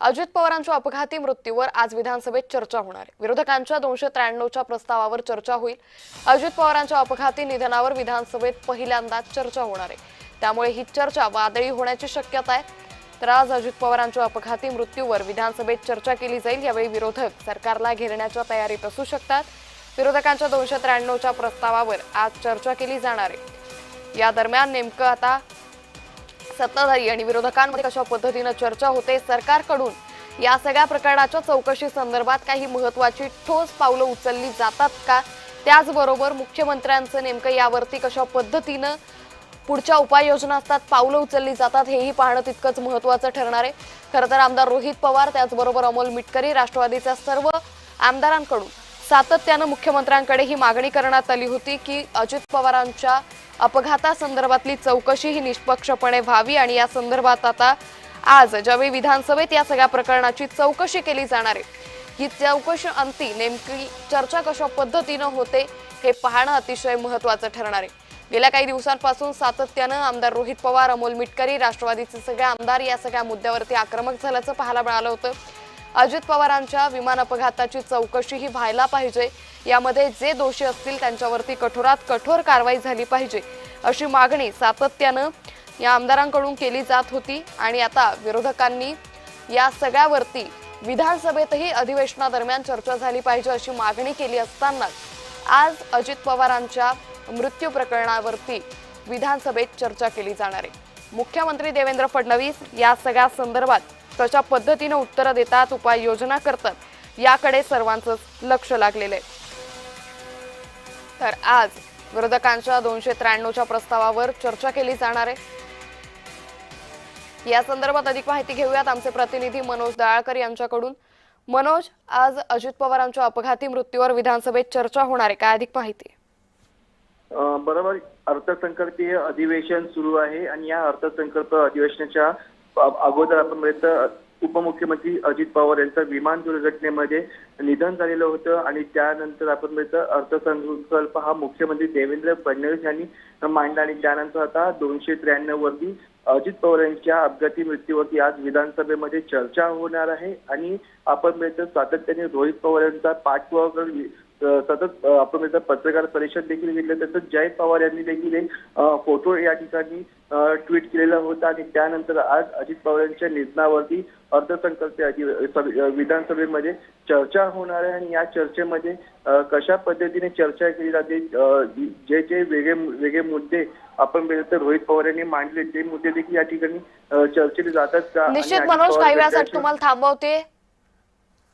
अजित पवारांच्या अपघाती मृत्यूवर आज विधानसभेत चर्चा होणार आहे। विरोधकांच्या 293च्या प्रस्तावावर चर्चा होईल। अजित पवारांच्या अपघाती निधनावर विधानसभेत पहिल्यांदाच चर्चा होणार आहे, त्यामुळे ही चर्चा वादळी होण्याची शक्यता आहे। तर आज अजित पवारांच्या अपघाती मृत्यूवर विधानसभेत चर्चा केली जाईल। यावेळी विरोधक सरकारला घेरण्याच्या तयारीत असू शकतात। विरोधकांच्या 293च्या प्रस्तावावर आज चर्चा केली जाणार आहे। या दरम्यान नेमकं आता सत्ताधारी आणि विरोधकांमध्ये कशा पद्धतीने चर्चा होते, सरकारकडून या सगळ्या प्रकरणाच्या चौकशी संदर्भात काही महत्त्वाची ठोस पावलं उचलली जातात का, त्याचबरोबर मुख्यमंत्र्यांचं नेमकं यावरती कशा पद्धतीने पुढच्या उपाययोजना असतात, पावलं उचलली जातात, हेही पाहणं तितकंच महत्त्वाचं ठरणार आहे। खरं तर आमदार रोहित पवार त्याचबरोबर अमोल मिटकरी राष्ट्रवादीच्या सर्व आमदारांकडून सातत्याने मुख्यमंत्र्यांकडे ही मागणी करण्यात आली होती की अजित पवारांच्या अपघातासंदर्भातली चौकशी ही निष्पक्षपणे व्हावी आणि या संदर्भात आता आज ज्यावेळी विधानसभेत या सगळ्या प्रकरणाची चौकशी केली जाणार आहे, ही चौकशी अंती नेमकी चर्चा कशा पद्धतीने होते हे पाहणं अतिशय महत्त्वाचं ठरणार आहे। गेल्या काही दिवसांपासून सातत्याने आमदार रोहित पवार, अमोल मिटकरी, राष्ट्रवादीचे सगळे आमदार या सगळ्या मुद्द्यावरती आक्रमक झाल्याचं पाहायला मिळालं होतं। अजित पवारांच्या विमान अपघाताची चौकशी ही व्हायला पाहिजे, यामध्ये जे दोषी असतील त्यांच्यावरती कठोरात कठोर कारवाई झाली पाहिजे अशी मागणी सातत्याने या आमदारांकडून केली जात होती। आणि आता विरोधकांनी या सगळ्यावरती विधानसभेतही अधिवेशनादरम्यान चर्चा झाली पाहिजे अशी मागणी केली असताना आज अजित पवारांच्या मृत्यू प्रकरणावरती विधानसभेत चर्चा केली जाणार आहे। मुख्यमंत्री देवेंद्र फडणवीस या सगळ्या संदर्भात कशा पद्धतीने उत्तर देतात, उपाययोजना करतात, याकडे सर्वांचं लक्ष लागलेलं आहे। तर आज विरोधकांच्या 293च्या प्रस्तावावर चर्चा केली जाणार आहे। या संदर्भात अधिक माहिती घेऊयात आमचे प्रतिनिधी मनोज दळाळकर यांच्याकडून। मनोज, आज अजित पवारांच्या अपघाती मृत्यूवर विधानसभेत चर्चा होणार आहे, काय अधिक माहिती? बरोबर, अर्थसंकल्पीय अधिवेशन सुरू आहे आणि या अर्थसंकल्प अधिवेशनाच्या अगोदर आपण बघितलं उपमुख्यमंत्री अजित पवार यांचं विमान दुर्घटनेमध्ये निधन झालेलं होतं आणि त्यानंतर आपण बघितलं अर्थसंकल्प हा मुख्यमंत्री देवेंद्र फडणवीस यांनी मांडला आणि त्यानंतर आता 293 वरती अजित पवार यांच्या अपघाती मृत्यूवरती आज विधानसभेमध्ये चर्चा होणार आहे। आणि आपण बघितलं सातत्याने रोहित पवार यांचा पाठपुरावा सतत आपण पत्रकार परिषद देखील घेतली, तसंच जय पवार यांनी देखील एक फोटो या ठिकाणी ट्विट केलेला होता आणि त्यानंतर आज अजित पवार यांच्या निधनावरती अर्थसंकल्प विधानसभेमध्ये चर्चा होणार आहे। आणि या चर्चेमध्ये कशा पद्धतीने चर्चा केली जाते, जे जे वेगळे मुद्दे आपण रोहित पवार यांनी मांडले ते मुद्दे देखील या ठिकाणी चर्चेले जातात का? निश्चित मनोज, काही वेळासाठी तुम्हाला थांबवते।